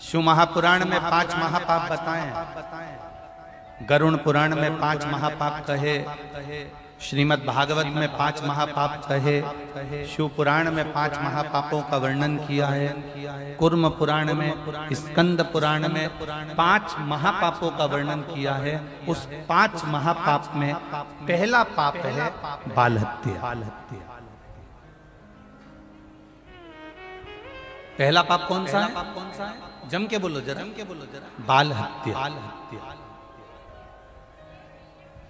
शिव महापुराण में 5 महापाप बताएं, गरुण पुराण में 5 महापाप कहे, श्रीमद् भागवत में 5 महापाप कहे, शिव पुराण में 5 महापापों का वर्णन किया है, कुर्म पुराण में, स्कंद पुराण में 5 महापापों का वर्णन किया है। उस 5 महापाप में पहला पाप है बाल हत्या। पहला पाप कौन सा है? जम के बोलो जरा, बाल हत्या।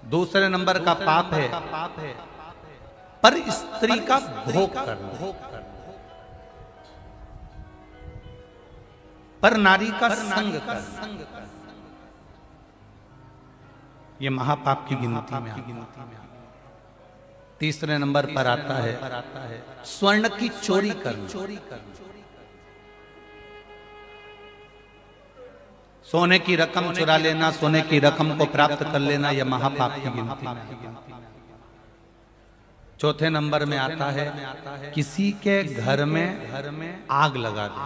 दूसरे नंबर का पाप है पर स्त्री का भोग करना, पर नारी का संग करना, ये महापाप की गिनती में आता है। तीसरे नंबर पर आता है स्वर्ण की चोरी करना, सोने की रकम चुरा लेना, सोने की रकम को प्राप्त कर लेना, यह महापाप की गिनती में। चौथे नंबर में आता है किसी के घर में आग लगा दे।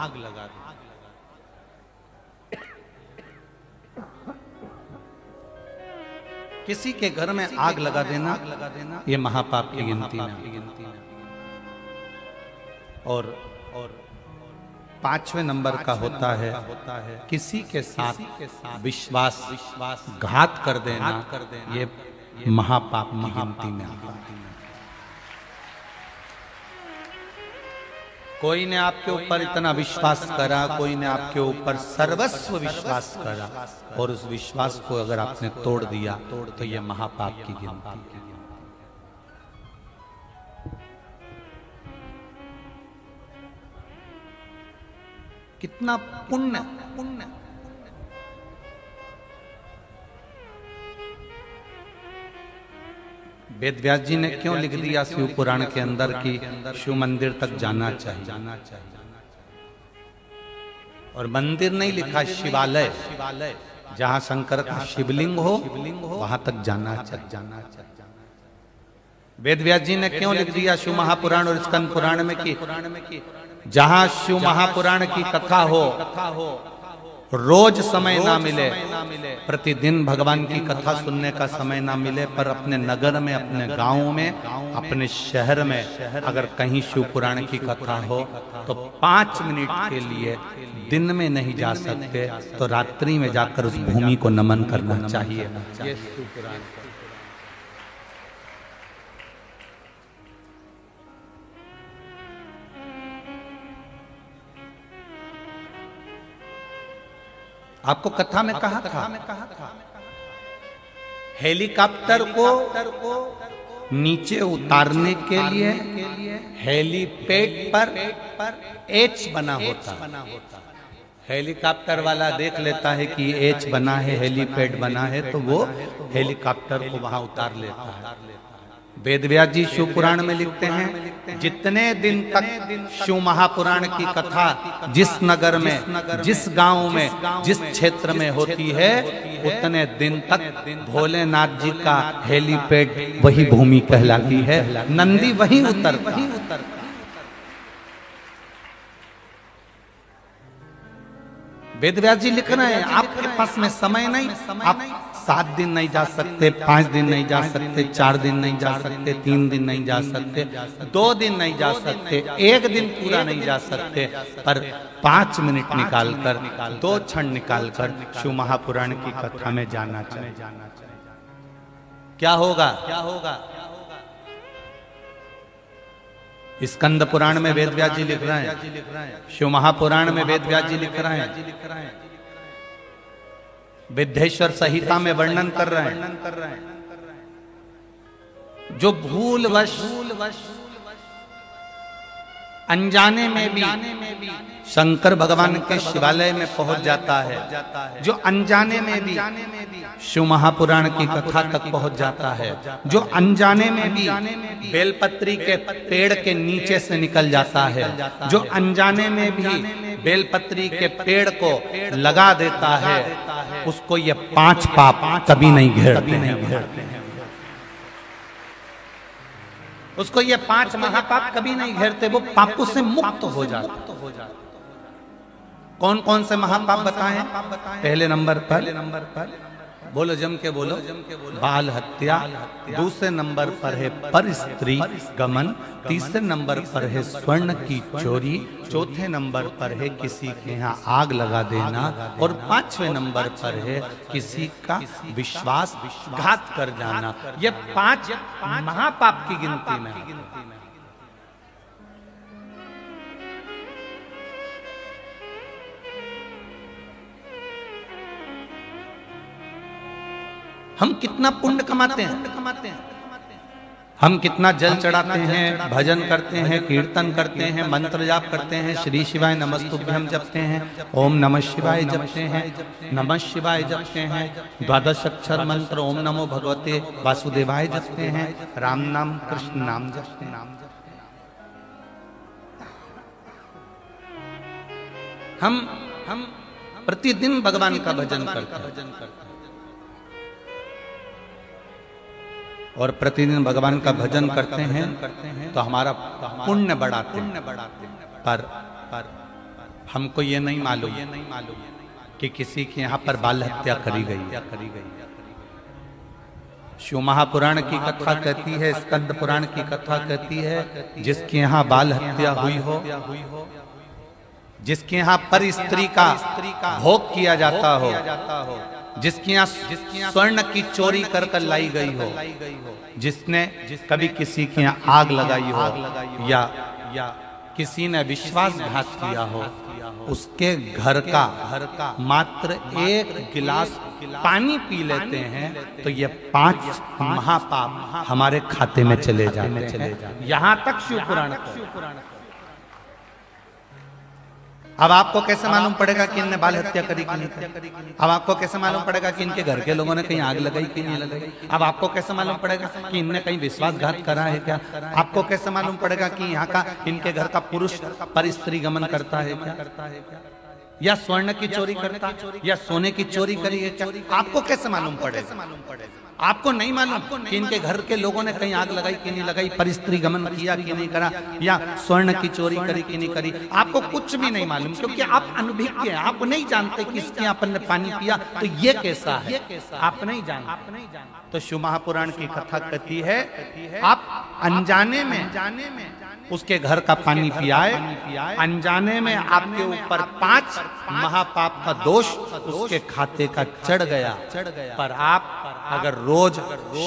किसी के घर में आग लगा देना, यह महापाप की गिनती में। और 5वें नंबर का होता है किसी के साथ विश्वासघात कर देना, ये महापाप की गिनती में आता है। कोई ने आपके ऊपर इतना विश्वास करा, कोई ने आपके ऊपर सर्वस्व विश्वास करा, और उस विश्वास को अगर आपने तोड़ दिया तो ये महापाप की गिनती है। कितना पुण्य। वेद व्यास जी ने क्यों लिख दिया शिव पुराण के अंदर कि शिव मंदिर तक जाना चाहिए, और मंदिर नहीं लिखा, शिवालय, जहां शंकर का शिवलिंग हो वहां तक जाना चाहिए। वेद व्यास जी ने क्यों लिख दिया शिव महापुराण और स्कंद पुराण में कि जहां शिव महापुराण की कथा हो, रोज समय ना मिले, प्रतिदिन भगवान की कथा सुनने का समय ना मिले, पर अपने नगर में, अपने गांव में, अपने शहर में अगर कहीं शिव पुराण की कथा हो तो 5 मिनट के लिए दिन में नहीं जा सकते तो रात्रि में जाकर उस भूमि को नमन करना चाहिए। आपको कथा में कहा था हेलीकॉप्टर को नीचे उतारने के लिए हेलीपैड पर एच बना होता। हेलीकॉप्टर वाला देख लेता है कि एच बना है, हेलीपैड बना है, तो वो हेलीकॉप्टर को वहां उतार लेता है। वेद व्यास जी शिव पुराण में लिखते हैं जितने दिन तक शिव महापुराण की कथा जिस नगर में, जिस गांव में, जिस क्षेत्र में होती है, उतने दिन तक भोलेनाथ जी का हेलीपैड वही भूमि कहलाती है, नंदी वहीं उतरता। वेद व्यास जी लिख रहे हैं आपके पास में समय नहीं, आप 7 दिन नहीं जा सकते, 5 दिन नहीं जा सकते, 4 दिन नहीं जा सकते, 3 दिन नहीं जा सकते, 2 दिन नहीं जा सकते, 1 दिन पूरा नहीं जा सकते, पर 5 मिनट निकालकर, 2 क्षण निकालकर शिव महापुराण की कथा में जाना चाहिए। क्या होगा? स्कंद पुराण में वेद व्यास जी लिख रहे हैं, शिव महापुराण में वेद व्यास जी लिख रहे हैं, विद्धेश्वर संहिता में वर्णन कर रहे हैं, जो भूलवश अनजाने में भी शंकर भगवान के शिवालय में पहुंच जाता है, जो अनजाने में भी शिव महापुराण की कथा तक पहुंच जाता है, जो अनजाने में भी बेलपत्री के पेड़ के नीचे से निकल जाता है, जो अनजाने में भी बेलपत्री के पेड़ को लगा देता है, उसको ये 5 पाप कभी नहीं घेरते हैं। उसको ये 5 महापाप कभी नहीं घेरते, वो पापों से मुक्त हो जाता। कौन कौन से महापाप बताएं? पहले नंबर पर बोलो, जम के बोलो, बाल हत्या। दूसरे नंबर पर है पर स्त्री गमन। तीसरे नंबर पर है स्वर्ण की चोरी। चौथे नंबर पर है किसी के यहाँ आग लगा देना। और पांचवें नंबर पर है किसी का विश्वासघात कर जाना। ये 5 महापाप की गिनती में। हम कितना पुण्य कमाते हैं, हम कितना जल चढ़ाते हैं, भजन करते हैं, कीर्तन करते हैं, मंत्र जाप करते हैं, श्री शिवाय नमस्तुभ्यम जपते हैं, ओम नमः शिवाय जपते हैं, नमः शिवाय जपते हैं, 12 अक्षर मंत्र ओम नमो भगवते वासुदेवाय जपते हैं, राम नाम कृष्ण नाम जपते हैं। हम प्रतिदिन भगवान का भजन करते हैं और प्रतिदिन भगवान का भजन करते हैं तो हमारा पुण्य बढ़ाते हैं। पर हमको ये नहीं मालूम कि किसी के यहाँ पर बाल हत्या करी गई। शिव महापुराण की कथा कहती है, स्कंद पुराण की कथा कहती है, जिसके यहाँ बाल हत्या हुई हो, जिसके यहाँ पर स्त्री का भोग किया जाता हो, जिसके यहाँ स्वर्ण की चोरी कर कर लाई गई हो, जिसने कभी किसी के यहाँ आग लगाई हो या किसी ने विश्वासघात किया हो, उसके घर का मात्र 1 गिलास पानी पी लेते हैं तो ये 5 महापाप हमारे खाते में चले जाते हैं। यहाँ तक शिव पुराण। अब आपको कैसे मालूम पड़ेगा कि इनने बाल हत्या करी कि नहीं? अब आपको कैसे मालूम पड़ेगा कि इनके घर के लोगों ने कहीं आग लगाई कि नहीं लगाई? अब आपको कैसे मालूम पड़ेगा कि इनने कहीं विश्वासघात करा है क्या? आपको कैसे मालूम पड़ेगा कि यहाँ का इनके घर का पुरुष पर स्त्री गमन करता है क्या, या स्वर्ण की चोरी करता, या सोने की चोरी करी है क्या? आपको कैसे मालूम पड़ेगा? आपको नहीं मालूम कि इनके घर के लोगों ने कहीं आग लगाई कि नहीं लगाई, पर स्त्री गमन किया कि नहीं करा, या स्वर्ण की चोरी करी कि नहीं करी? आपको कुछ भी नहीं मालूम, क्योंकि आप अनभिज्ञ हैं। आप नहीं जानते कि इसके अपन ने पानी पिया तो ये कैसा है, आप नहीं जानते। तो शिव महापुराण की कथा कहती है, आप अनजाने में उसके घर का पानी पियाए, अनजाने में आपके ऊपर 5 महापाप का दोष उसके खाते का चढ़ गया। पर आप अगर रोज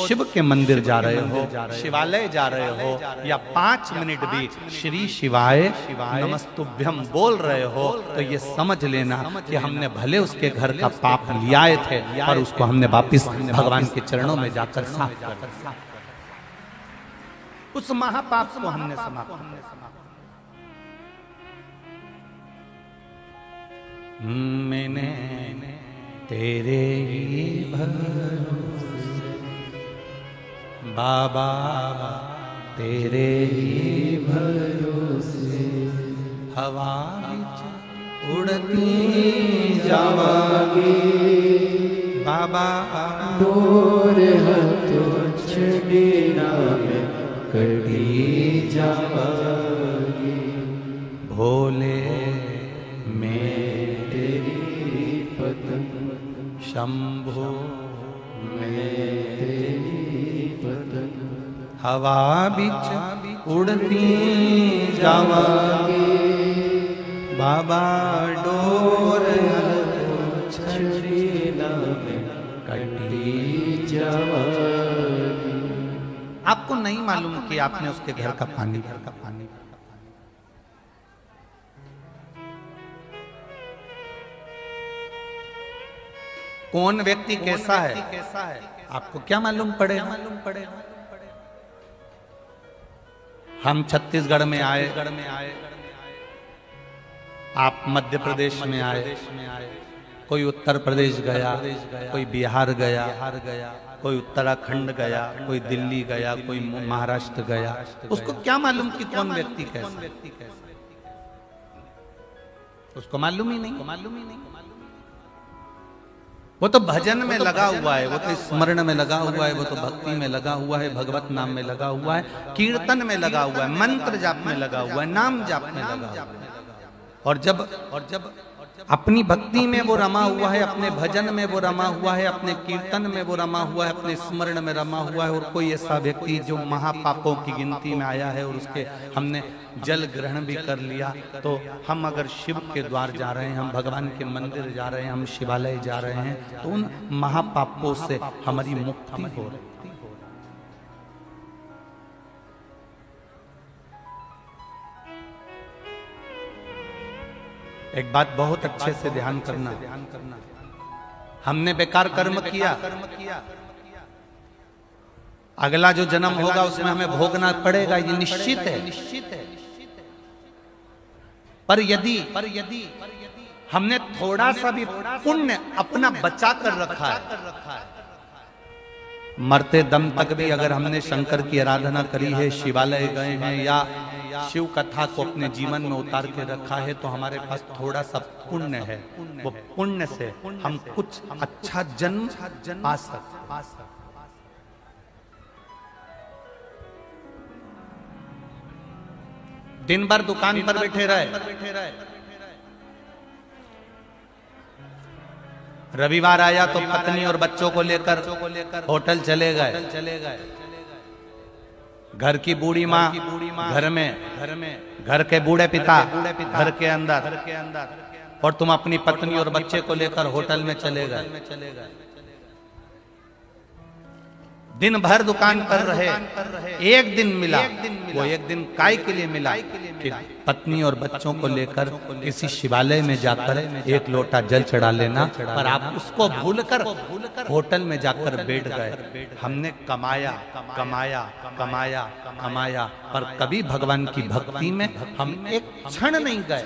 शिव के मंदिर जा रहे हो, शिवालय जा रहे हो, या 5 मिनट भी श्री शिवाय नमस्तुभ्यम बोल रहे हो, तो ये समझ लेना कि हमने भले उसके घर का पाप लियाए थे और उसको हमने वापिस भगवान के चरणों में जाकर साफ कर, उस महापाप को हमने समाप्त। मैंने तेरे ही भरोसे बाबा, तेरे ही भरोसे हवा उड़ती जावागी बाबा, मोर हाथों छड़ीना में कड़ी जावागी भोले मैं तेरी पतंग, शंभो मैं तेरी पतंग, हवा बिच उड़ती जावागी बाबा, डोर छड़ीना में कड़ी जावागी। आपको नहीं मालूम कि आपने उसके घर का पानी कौन व्यक्ति कैसा है, आपको क्या मालूम पड़ेगा? हम छत्तीसगढ़ में आए, आप मध्य प्रदेश में आए, कोई उत्तर प्रदेश गया, कोई बिहार गया, कोई उत्तराखंड गया, कोई दिल्ली गया, कोई महाराष्ट्र गया। उसको क्या मालूम कि कौन व्यक्ति कैसा? उसको मालूम ही नहीं। वो तो भजन में लगा हुआ है, वो तो स्मरण में लगा हुआ है, वो तो भक्ति में लगा हुआ है, भगवत नाम में लगा हुआ है, कीर्तन में लगा हुआ है, मंत्र जाप में लगा हुआ है, नाम जाप में लगा हुआ है। और जब अपनी भक्ति में वो रमा हुआ है, अपने भजन में वो रमा हुआ है, अपने कीर्तन में वो रमा हुआ है, अपने स्मरण में रमा हुआ है। और कोई ऐसा व्यक्ति जो महापापों की गिनती में आया है और उसके हमने जल ग्रहण भी कर लिया, तो हम अगर शिव के द्वार जा रहे हैं, हम भगवान के मंदिर जा रहे हैं, हम शिवालय जा रहे हैं, तो उन महापापों से हमारी मुक्ति हो रही है। एक बात बहुत अच्छे से ध्यान करना, हमने बेकार कर्म किया, अगला जो जन्म होगा उसमें हमें भोगना पड़ेगा, ये निश्चित है। पर यदि हमने थोड़ा सा भी पुण्य अपना बचा कर रखा है, मरते दम तक भी अगर हमने शंकर की आराधना करी है, शिवालय गए हैं या शिव कथा को अपने जीवन में उतार के रखा है, तो हमारे पास थोड़ा सा पुण्य है। वो पुण्य से हम कुछ अच्छा जन्म पा सकते। दिन भर दुकान पर बैठे रहे, रविवार आया तो पत्नी और बच्चों को लेकर होटल चले गए। घर की बूढ़ी माँ घर के बूढ़े पिता घर के अंदर, और तुम अपनी पत्नी और बच्चे को लेकर होटल में चले गए। दिन भर दुकान पर रहे, एक दिन मिला, वो एक दिन काय के लिए मिला कि पत्नी और बच्चों को लेकर किसी शिवालय में जाकर एक लोटा जल चढ़ा लेना, पर आप उसको भूलकर होटल में जाकर बैठ गए। हमने कमाया कमाया कमाया कमाया, पर कभी भगवान की भक्ति में हम एक क्षण नहीं गए,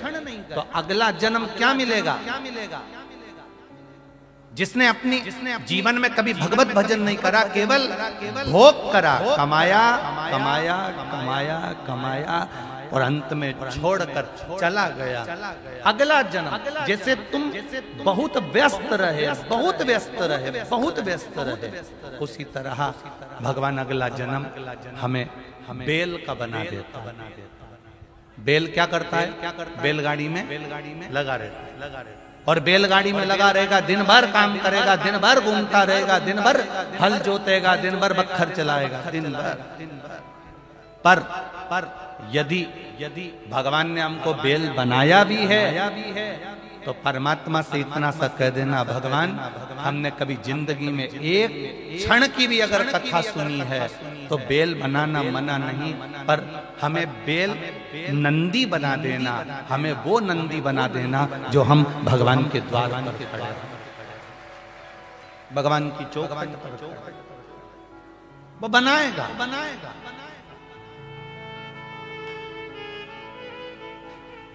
तो अगला जन्म क्या मिलेगा? जिसने अपनी जीवन में कभी भगवत भजन नहीं करा, केवल भोग करा, कमाया कमाया कमाया कमाया और अंत में छोड़कर चला गया। अगला जन्म जैसे तुम बहुत व्यस्त रहे, उसी तरह भगवान अगला जन्म हमें बेल का बना देता। बेल क्या करता है? बैलगाड़ी में लगा रहता, और बैलगाड़ी में लगा रहेगा, दिन भर काम करेगा, दिन भर घूमता रहेगा, दिन भर हल जोतेगा, दिन भर बखर चलाएगा, दिन भर। पर यदि भगवान ने हमको बेल बनाया भी है, तो परमात्मा से इतना सा कह देना, भगवान हमने कभी जिंदगी में एक क्षण की भी अगर कथा सुनी है तो बेल बनाना मना नहीं, पर हमें बेल नंदी बना देना, हमें वो नंदी बना देना जो हम भगवान के द्वार पर खड़े, भगवान की चौखट पर वो बनाएगा।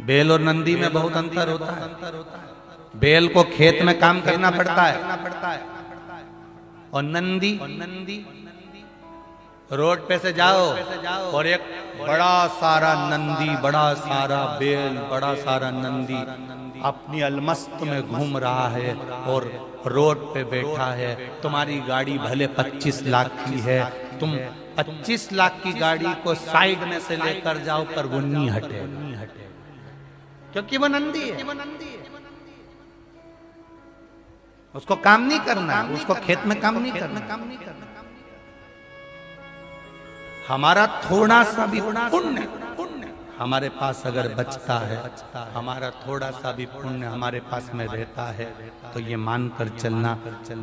बेल और नंदी में बहुत अंतर होता है। बेल को खेत में काम करना पड़ता है, और नंदी रोड पे से जाओ और एक बड़ा सारा नंदी, बड़ा सारा बेल, बड़ा सारा नंदी अपनी अलमस्त में घूम रहा है और रोड पे बैठा है। तुम्हारी गाड़ी भले 25 लाख की है, तुम 25 लाख की गाड़ी को साइड में से लेकर जाओ, पर वो नहीं हटे, क्योंकि वो नंदी है। उसको काम नहीं करना, उसको खेत में काम नहीं करना। हमारा थोड़ा सा भी पुण्य हमारे पास अगर बचता है, हमारा थोड़ा सा भी पुण्य हमारे पास में रहता है, तो ये मानकर चलना,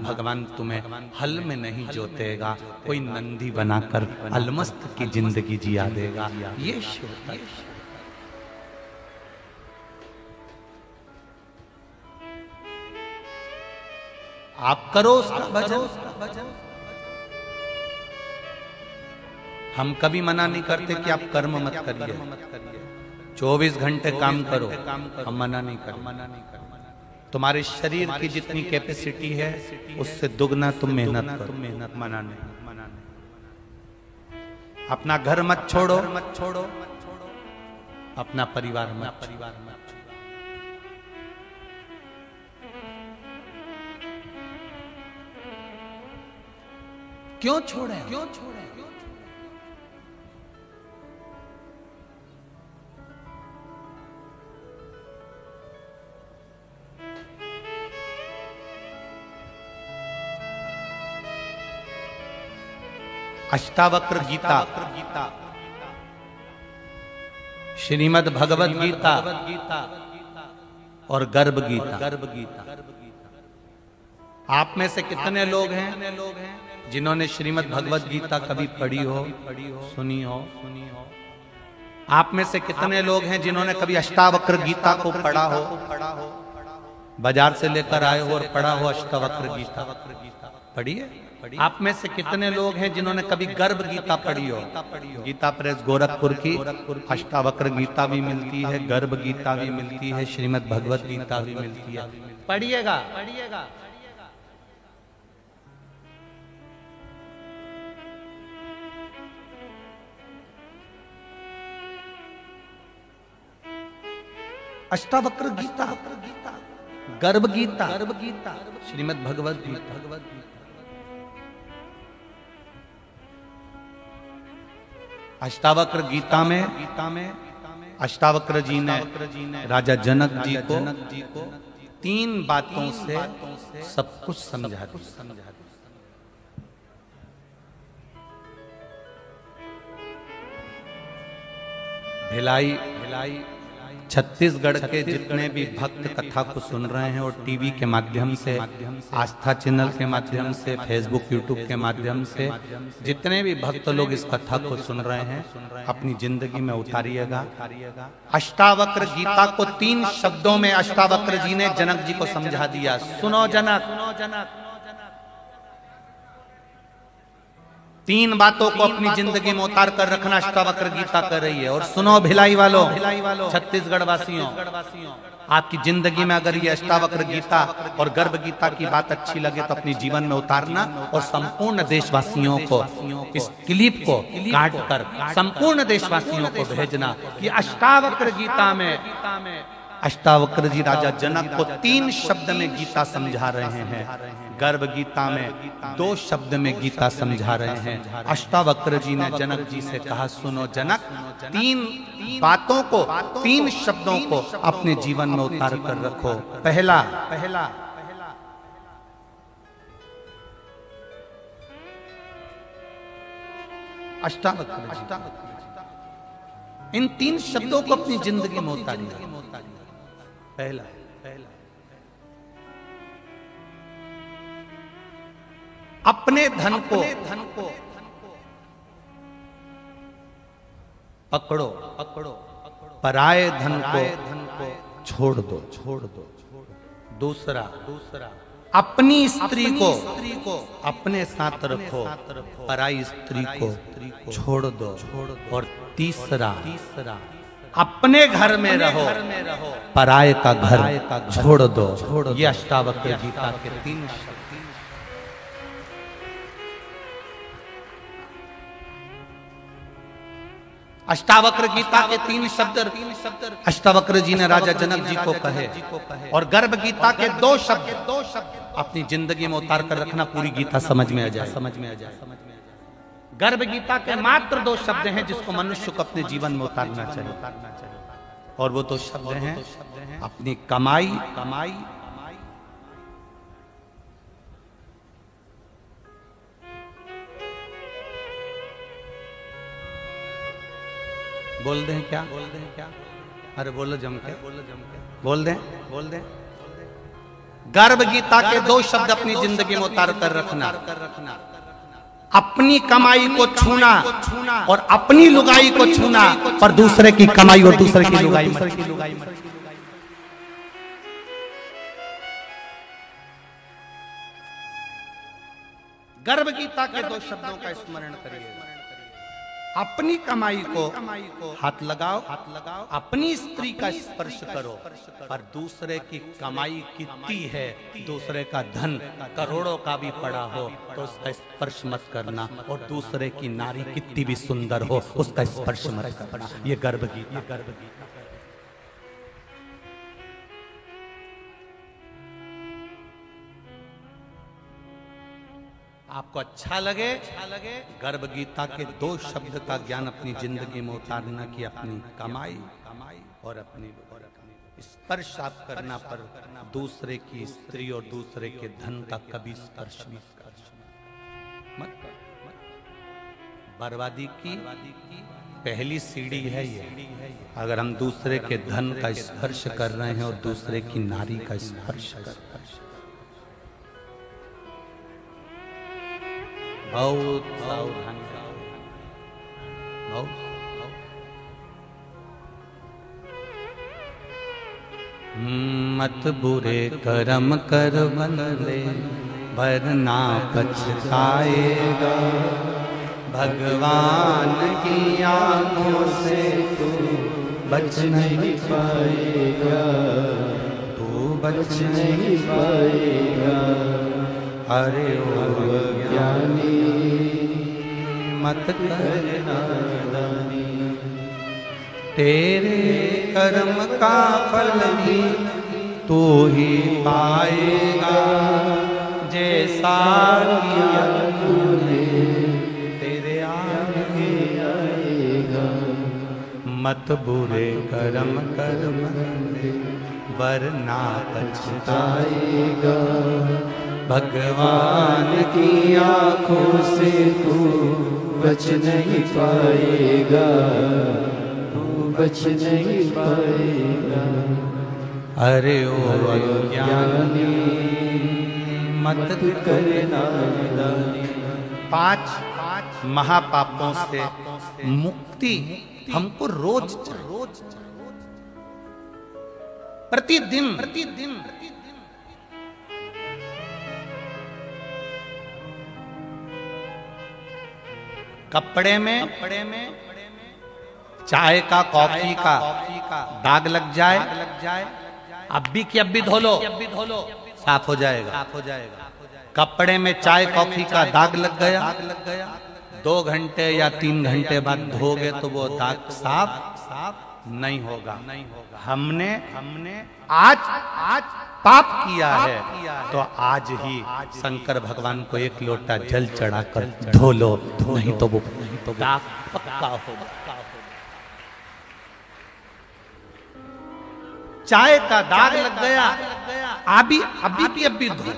भगवान तुम्हें हल में नहीं जोतेगा, कोई नंदी बनाकर अलमस्त की जिंदगी जिया देगा। ये आप करो उसका भजन। हम कभी मना नहीं करते कि आप कर्म मत करिए, 24 घंटे काम करो, हम मना नहीं करते। तुम्हारे शरीर की जितनी कैपेसिटी है उससे दुगना तुम मेहनत करो, मना नहीं। अपना घर मत छोड़ो, अपना परिवार मत छोड़ो। क्यों छोड़े? अष्टावक्र गीता, श्रीमद् भगवद गीता और गर्भ गीता। आप में से कितने लोग हैं जिन्होंने श्रीमद् भगवद गीता कभी पढ़ी हो, सुनी हो? आप में से कितने लोग हैं जिन्होंने कभी अष्टावक्र गीता को पढ़ा हो, बाजार से लेकर आए हो और पढ़ा हो अष्टावक्र गीता? पढ़िए। आप में से कितने लोग हैं जिन्होंने कभी गर्भ गीता पढ़ी हो? गीता प्रेस गोरखपुर की अष्टावक्र गीता भी मिलती है, गर्भ गीता भी मिलती है, श्रीमद् भगवद गीता भी मिलती है। पढ़िएगा। अष्टावक्र गीता, गर्भ गीता, श्रीमद् भगवद गीता। अष्टावक्र गीता में अष्टावक्र जी ने राजा जनक जी को 3 बातों से सब कुछ समझा दिया। भिलाई छत्तीसगढ़ के जितने भी भक्त कथा को सुन रहे हैं और टीवी के माध्यम से, आस्था चैनल के माध्यम से, फेसबुक यूट्यूब के माध्यम से जितने भी भक्त लोग इस कथा को सुन रहे हैं, अपनी जिंदगी में उतारिएगा। अष्टावक्र गीता को 3 शब्दों में अष्टावक्र जी ने जनक जी को समझा दिया। सुनो जनक, 3 बातों को अपनी जिंदगी में उतार कर रखना अष्टावक्र गीता कर रही है। और सुनो भिलाई वालों, छत्तीसगढ़ वासियों, आपकी जिंदगी में अगर ये अष्टावक्र गीता और गर्भ गीता की बात अच्छी लगे तो अपने जीवन में उतारना और संपूर्ण देशवासियों को इस क्लिप को काट कर संपूर्ण देशवासियों को भेजना कि अष्टावक्र गीता में अष्टावक्र जी राजा जनक को 3 शब्द में गीता समझा रहे हैं, गर्भ गीता में 2 शब्द में गीता समझा रहे हैं। अष्टावक्र जी ने जनक जी से कहा, सुनो जनक, 3 बातों को, 3 शब्दों को अपने जीवन में उतार कर रखो। पहला अष्टावक्र, इन 3 शब्दों को अपनी जिंदगी में उतारिए। पहला, अपने धन को पकड़ो, पराये धन को छोड़ दो। दूसरा, अपनी स्त्री को अपने साथ रखो, पराई स्त्री को छोड़ दो। और तीसरा, अपने घर में रहो, पराये का घर छोड़ दो। ये अष्टावक्र गीता के 3 शब्द। अष्टावक्र गीता के 3 शब्द अष्टावक्र जी ने राजा जनक जी को कहे। और गर्भ गीता के 2 शब्द अपनी जिंदगी में उतार कर रखना, पूरी गीता समझ में आ जाए। गर्भ गीता के मात्र 2 शब्द हैं जिसको मनुष्य को अपने जीवन में उतारना चाहिए। और वो 2 शब्द हैं अपनी कमाई, बोल दें क्या? अरे बोलो जम के, बोल दें। गर्भ गीता के 2 शब्द अपनी जिंदगी में उतार कर रखना, अपनी कमाई को छूना और अपनी लुगाई को छूना, पर दूसरे की कमाई और दूसरे की लुगाई मत। गर्भ गीता के 2 शब्दों का स्मरण करिए। अपनी कमाई को हाथ लगाओ, अपनी स्त्री का स्पर्श करो, पर दूसरे की कमाई कितनी है, दूसरे का धन करोड़ों का भी पड़ा हो तो उसका स्पर्श मत करना। और दूसरे की नारी कितनी भी सुंदर हो उसका स्पर्श मत करना। ये गर्भ गीता। आपको अच्छा लगे, गर्भ गीता के 2 शब्द का ज्ञान अपनी जिंदगी में उतारना कि अपनी कमाई और अपनी स्पर्श आप करना, पर दूसरे की स्त्री और दूसरे के धन का कभी स्पर्श मत कर। बर्बादी की पहली सीढ़ी है ये। अगर हम दूसरे के धन का स्पर्श कर रहे हैं और दूसरे की नारी का स्पर्श कर रहे हैं, बहुत सावधान, बहुत मत बुरे कर्म कर बंदे वरना पछताएगा, भगवान की आंखों से तू बच नहीं पाएगा, तू बच नहीं पाएगा। अरे ओ ज्ञानी मत कर नादानी, तेरे कर्म का फल भी तू ही पाएगा, जैसा किया तूने तेरे आगे आएगा। मत बुरे कर्म कर बंदे वरना पछताएगा, भगवान की आंखों से तू बच नहीं पाएगा, तू बच नहीं पाएगा। अरे ओ अज्ञानी मत कर नादानी। 5 महापापों से मुक्ति हमको रोज प्रतिदिन कपड़े में चाय का कॉफी का दाग लग जाए, अभी की अभी धो लो, साफ हो जाएगा। कपड़े में चाय कॉफी का दाग लग गया, 2 घंटे या 3 घंटे बाद धोगे तो वो दाग साफ नहीं होगा। हमने आज पाप किया है तो आज ही शंकर भगवान को 1 लोटा जल चढ़ाकर धो लो, नहीं तो वो दाग पक्का होगा। चाय का दाग लग गया, अभी धो,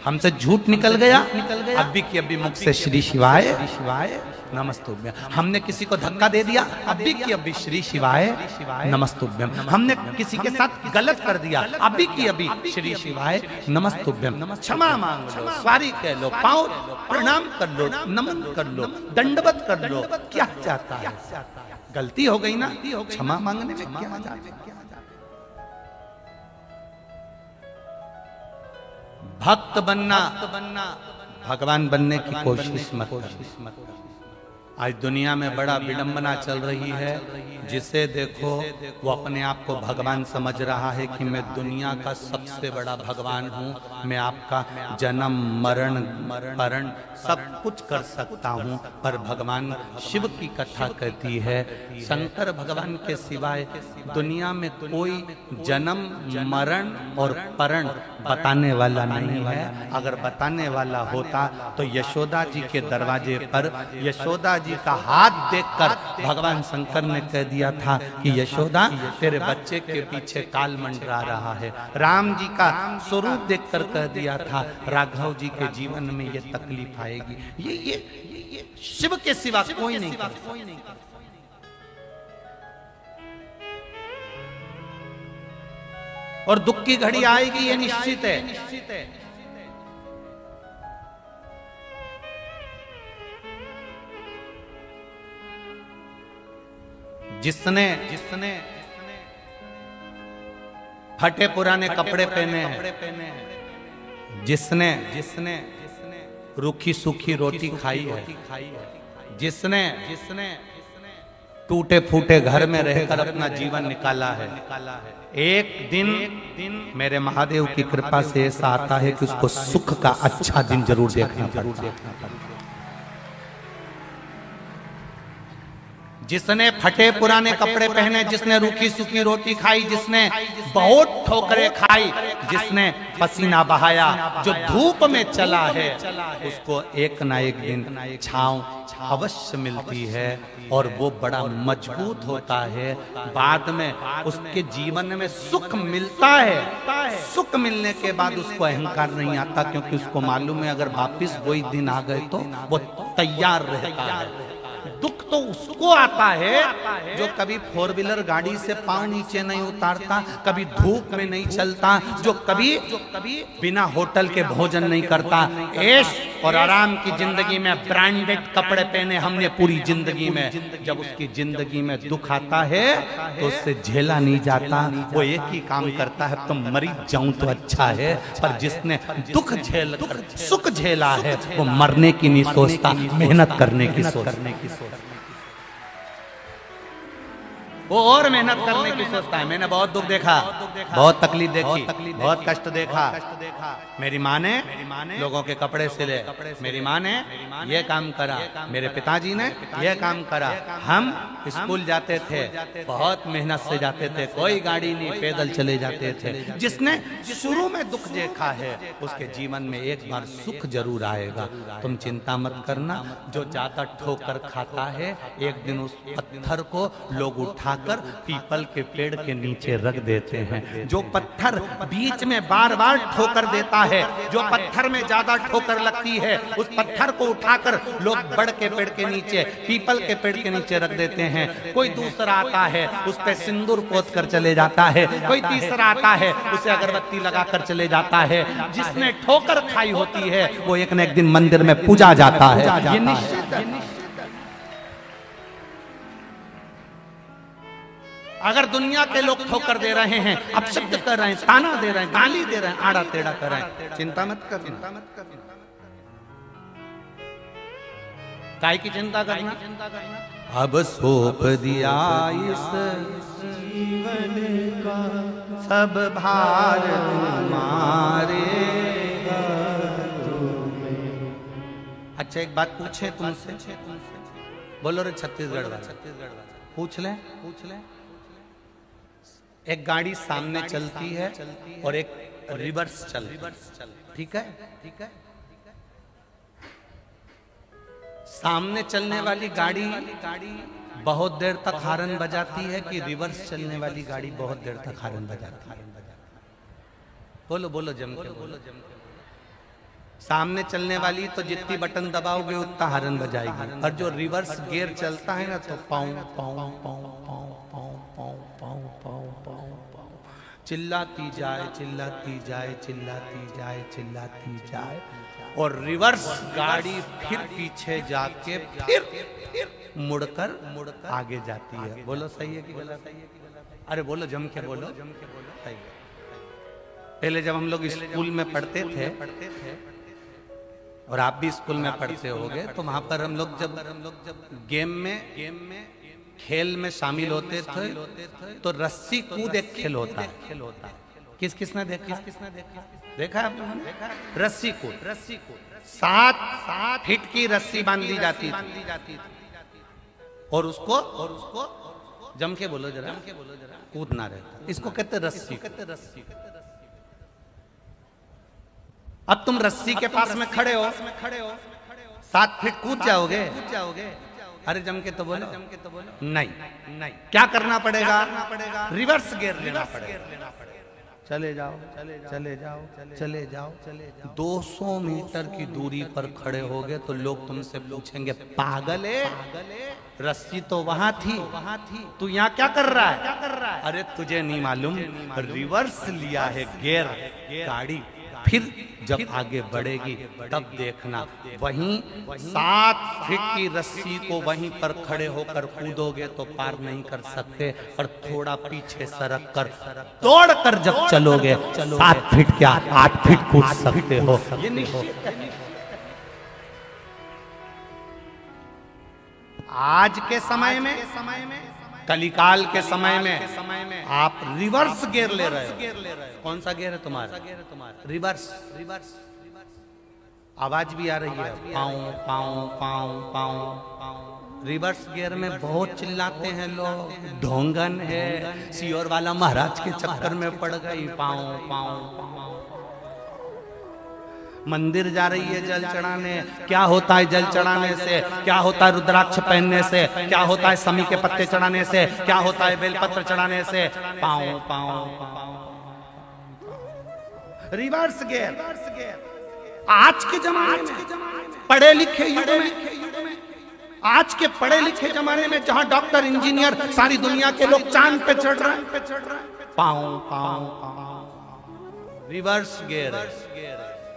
हमसे झूठ निकल गया, अभी की अभी मुख से श्री शिवाय नमस्तुभ्यम। हमने किसी को धक्का दे दिया, अभी की अभी श्री शिवाय नमस्तुभ्यम। हमने किसी के साथ गलत कर दिया, अभी की अभी श्री शिवाय नमस्तुभ्यम। क्षमा मांग लो, सॉरी कह लो, पाँव प्रणाम कर लो, नमन कर लो, दंडवत कर लो। क्या चाहता है? गलती हो गई ना, क्षमा मांगने में क्या जाता है? भक्त बनना, भगवान बनने की कोशिश मत करो। आज दुनिया में बड़ा विडंबना चल रही है, जिसे देखो वो अपने आप को भगवान समझ रहा है कि मैं दुनिया का सबसे बड़ा भगवान हूँ, मैं आपका जन्म मरण मरण सब कुछ कर सकता हूँ। पर भगवान शिव की कथा कहती है, शंकर भगवान के सिवाय दुनिया में कोई जन्म मरण और परण बताने वाला नहीं है। अगर बताने वाला होता तो यशोदा जी के दरवाजे पर यशोदा जी का हाथ देखकर भगवान शंकर ने कह दिया था कि यशोदा तेरे बच्चे के पीछे काल मंडरा रहा है। राम जी का स्वरूप देखकर कह दिया था राघव जी के जीवन में ये तकलीफ आएगी। ये शिव के सिवा कोई नहीं कर सकता। और दुख की घड़ी आएगी, ये निश्चित है। जिसने फटे पुराने कपड़े पहने हैं, जिसने रूखी सूखी रोटी खाई है, जिसने टूटे फूटे घर में रहकर अपना जीवन निकाला है, एक दिन मेरे महादेव की कृपा से ऐसा आता है कि उसको सुख का अच्छा दिन जरूर देखना पड़ता। जिसने फटे पुराने कपड़े पहने, जिसने रूखी सूखी रोटी खाई, जिसने बहुत ठोकरें खाई, जिसने पसीना बहाया, जो धूप में चला है, उसको एक ना एक दिन छांव अवश्य मिलती है और वो बड़ा मजबूत होता है। बाद में उसके जीवन में सुख मिलता है। सुख मिलने के बाद उसको अहंकार नहीं आता, क्योंकि उसको मालूम है अगर वापिस वही दिन आ गए तो वो तैयार रहता है। दुख तो उसको आता है जो कभी 4 व्हीलर गाड़ी से पांव नीचे नहीं उतारता, कभी धूप में नहीं चलता, जो कभी बिना होटल के भोजन नहीं करता। ऐश और आराम की जिंदगी में ब्रांडेड कपड़े पहने हमने पूरी जिंदगी में। जब उसकी जिंदगी में दुख आता है तो उससे झेला नहीं जाता। वो एक ही काम करता है, तो मरी जाऊं तो अच्छा है। पर जिसने दुख झेल कर सुख झेला है वो मरने की नहीं सोचता, मेहनत करने की सोचता। वो और मेहनत करने की सोचता है। मैंने बहुत दुख देखा, बहुत तकलीफ देखी, बहुत कष्ट देखा। मेरी माँ ने लोगों के कपड़े सिले, मेरी माँ ने ये काम करा, मेरे पिताजी ने ये काम करा। हम स्कूल जाते थे, बहुत मेहनत से जाते थे, कोई गाड़ी नहीं, पैदल चले जाते थे। जिसने शुरू में दुख देखा है उसके जीवन में एक बार सुख जरूर आएगा। तुम चिंता मत करना। जो ज्यादा ठोकर खाता है एक दिन उस पत्थर को लोग उठा पीपल के पेड़ के नीचे रख देते हैं। जो पत्थर बीच में बार बार ठोकर देता है, जो पत्थर में ज्यादा ठोकर लगती है, उस पत्थर को उठाकर लोग बड़ के पेड़ के नीचे, पीपल के पेड़ के नीचे रख देते हैं। कोई दूसरा आता है, उस पे सिंदूर पोत कर चले जाता है। कोई तीसरा आता है, उसे अगरबत्ती लगाकर चले जाता है। जिसने ठोकर खाई होती है वो एक न एक दिन मंदिर में पूजा जाता है। ये निश्चित है। अगर दुनिया के लोग ठोकर दे रहे हैं, अपशब्द कर रहे हैं, ताना दे रहे हैं, गाली दे रहे हैं, आड़ा टेढ़ा कर रहे हैं, चिंता मत कर, चिंता मत कर। काय की चिंता करना? अब सौंप दिया इस जीवन का सब भार तुम्हारे। अच्छा एक बात पूछे तुमसे, बोलो रे छत्तीसगढ़ वाला, पूछ ले। एक गाड़ी सामने चलती है और एक रिवर्स चलती है, ठीक है? सामने चलने वाली गाड़ी बहुत देर तक हॉर्न बजाती है कि रिवर्स चलने वाली गाड़ी बहुत देर तक हॉर्न बजाती है? बोलो जम के बोलो। सामने चलने वाली तो जितनी बटन दबाओगे उतना हॉर्न बजाएगी, और जो रिवर्स गियर चलता है ना तो पाँव पाँव पाँव पाँव पाँव पाँव पाँव पाँव पाँव पाँव चिल्लाती जाए, चिल्लाती जाए, चिल्लाती जाए, चिल्लाती जाए। और रिवर्स गाड़ी फिर पीछे जाके फिर मुड़कर आगे जाती है। बोलो सही है कि गलत है? अरे बोलो जम के बोलो, सही है। पहले जब हम लोग स्कूल में पढ़ते थे और आप भी स्कूल में पढ़ते होगे, तो वहां पर हम लोग जब गेम में खेल में शामिल होते थे तो रस्सी कूद एक खेल होता है। किसने देखा आप लोगों ने? रस्सी कूद 7 फीट की रस्सी बांध दी जाती थी और उसको जम के बोलो जरा, कूदना रहता। इसको कहते रस्सी। अब तुम रस्सी के पास में खड़े हो, 7 फीट कूद जाओगे? अरे जम के तो बोलो। नहीं, क्या करना पड़ेगा? रिवर्स गियर लेना पड़ेगा। चले जाओ 200 मीटर की दूरी पर खड़े होगे तो लोग तुमसे पूछेंगे, पागल है, रस्सी तो वहां थी, तू यहाँ क्या कर रहा है? अरे तुझे नहीं मालूम, रिवर्स लिया है गियर गाड़ी। फिर जब आगे बढ़ेगी तब देखना, वहीं 7 फीट की रस्सी को वहीं पर खड़े होकर कूदोगे तो पार नहीं कर सकते, पर थोड़ा पीछे सरक कर दौड़ कर जब चलोगे 7 फीट क्या 8 फीट कूद सकते हो। आज के समय में, कलिकाल के समय में आप रिवर्स गियर ले रहे हो। कौन सा गियर है तुम्हारा? रिवर्स। आवाज भी आ रही है, पाँव पाँव पाँव पाँव। रिवर्स गियर में बहुत चिल्लाते हैं लोग, ढोंगन है, सियोर वाला महाराज के चक्कर में पड़ गई, पाँव पाँव पाँव। मंदिर जा रही है जल चढ़ाने, क्या होता है जल चढ़ाने से? क्या होता है रुद्राक्ष पहनने से? क्या होता है समी के पत्ते चढ़ाने से? क्या होता है बेलपत्र चढ़ाने से? पाँव पाँव पाँव। Reverse gear. आज के जमाने में पढ़े लिखे युग में आज के पढ़े लिखे जमाने में जहां डॉक्टर इंजीनियर सारी दुनिया के लोग चांद पे चढ़ रहे हैं, पाँव पाँव रिवर्स गियर।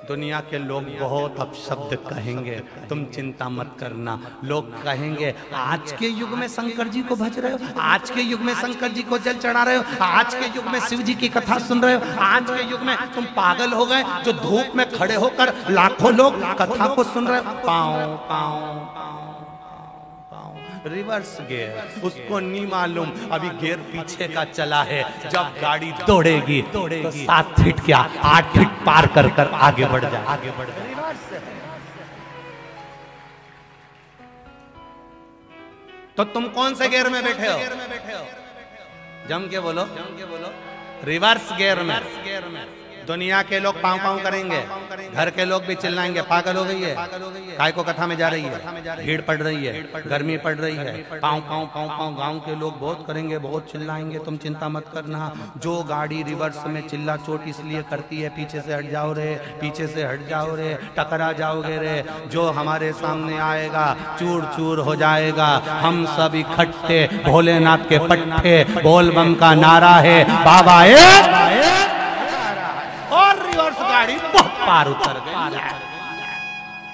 दुनिया के लोग बहुत अपशब्द कहेंगे, तुम चिंता मत करना। लोग कहेंगे आज के युग में शंकर जी को भज रहे हो, आज के युग में शंकर जी को जल चढ़ा रहे हो, आज के युग में शिव जी की कथा सुन रहे हो, आज के युग में तुम पागल हो गए जो धूप में खड़े होकर लाखों लोग कथा को सुन रहे हो। पाँव पाँव रिवर्स गियर, उसको नहीं मालूम अभी गियर पीछे का चला है। जब गाड़ी दौड़ेगी तो 7 फीट क्या 8 फीट पार कर कर आगे बढ़ जाए, आगे बढ़ जाए। तो तुम कौन से गियर में बैठे हो? जम के बोलो, रिवर्स गियर में। दुनिया के लोग पाँव पाँव करेंगे, घर के लोग भी चिल्लाएंगे पागल हो गई है, काय को कथा में जा रही है, भीड़ पड़ रही है, गर्मी पड़ रही है, पाँव पाँव पाँव पाँव। गांव के लोग बहुत करेंगे, बहुत चिल्लाएंगे, तुम चिंता मत करना। जो गाड़ी रिवर्स में चिल्ला चोट इसलिए करती है पीछे से हट जाओ रे, पीछे से हट जाओ रे, टकरा जाओगे रे। जो हमारे सामने आएगा चूर चूर हो जाएगा। हम सब इकट्ठे भोलेनाथ के पट्टे, बोल बम का नारा है, बाबा और रिवर्स गाड़ी बहुत पार उतर गई।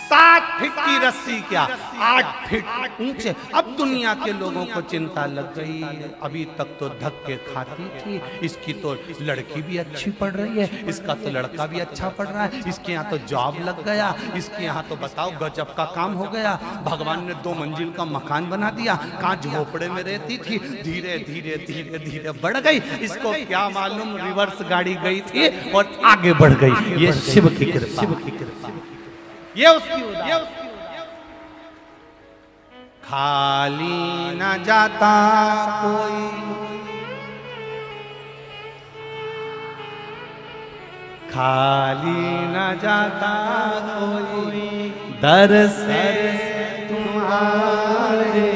7 फीट की रस्सी क्या 8 फीट ऊंचे। अब दुनिया के लोगों को चिंता लग गई। अभी तक तो धक्के खाती थी, इसकी तो लड़की भी अच्छी पढ़ रही है, इसका तो लड़का भी अच्छा पढ़ रहा है, इसके यहाँ तो जॉब लग गया, इसके यहाँ तो बताओ गजब का काम हो गया। भगवान ने 2 मंजिल का मकान बना दिया। कहाँ झोपड़े में रहती थी, धीरे धीरे धीरे धीरे बढ़ गई। इसको क्या मालूम रिवर्स गाड़ी गई थी और आगे बढ़ गई। ये शिव की कृपा, शिव की कृपा, ये उसकी उदाहरण। खाली न जाता कोई, खाली न जाता कोई, दर से तुम्हारे